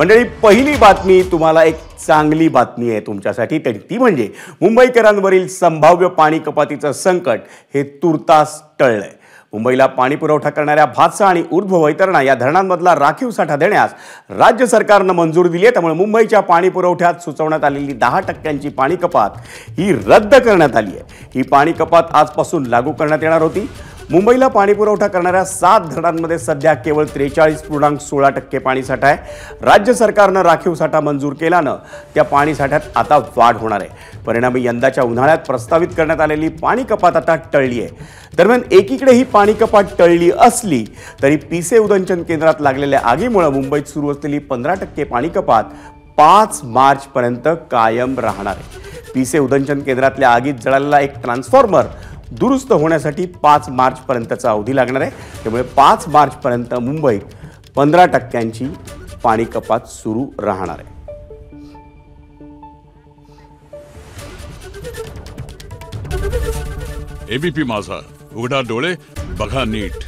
मंडळी, पहिली बातमी तुम्हाला एक चांगली बातमी आहे तुमच्यासाठी, ती म्हणजे मुंबईकरांवरील संभाव्य पाणी कपातीचं संकट हे तुर्तास टळलंय। मुंबईला पाणी पुरवठा करणाऱ्या भातसा आणि ऊर्ध्व वैतरणा या धरणांमधला राखीव साठा देण्यास राज्य सरकारनं मंजुरी दिली आहे। त्यामुळे मुंबईच्या पाणी पुरवठ्यात सुचवण्यात आलेली 10% पाणी कपात ही रद्द करण्यात आली आहे। ही पाणी कपात आजपासून लागू करण्यात येणार होती। मुंबईला पाणी पुरवठा करणाऱ्या 7 धरणांमध्ये सध्या केवळ 43.16% पाणी साठा आहे। राज्य सरकारनं राखीव साठा मंजूर केल्यानं त्या पाणी साठ्यात आता वाढ होणार आहे। परिणामी यंदाच्या उन्हाळ्यात प्रस्तावित करण्यात आलेली पाणी कपात आता टळली आहे। दरम्यान एकीकडे ही पाणी कपात टळली असली तरी पिसे उदंचन केंद्रात लागलेल्या आगीमुळे मुंबईत सुरू असलेली 15% पाणी कपात 5 मार्चपर्यंत कायम राहणार आहे। पिसे उदंचन केंद्रातल्या आगीत जळालेला एक ट्रान्सफॉर्मर दुरुस्त होण्यासाठी 5 मार्चपर्यंतचा अवधी लागणार आहे। त्यामुळे 5 मार्चपर्यंत मुंबईत 15% पाणी कपात सुरू राहणार आहे। एबीपी माझा, उघडा डोळे बघा नीट।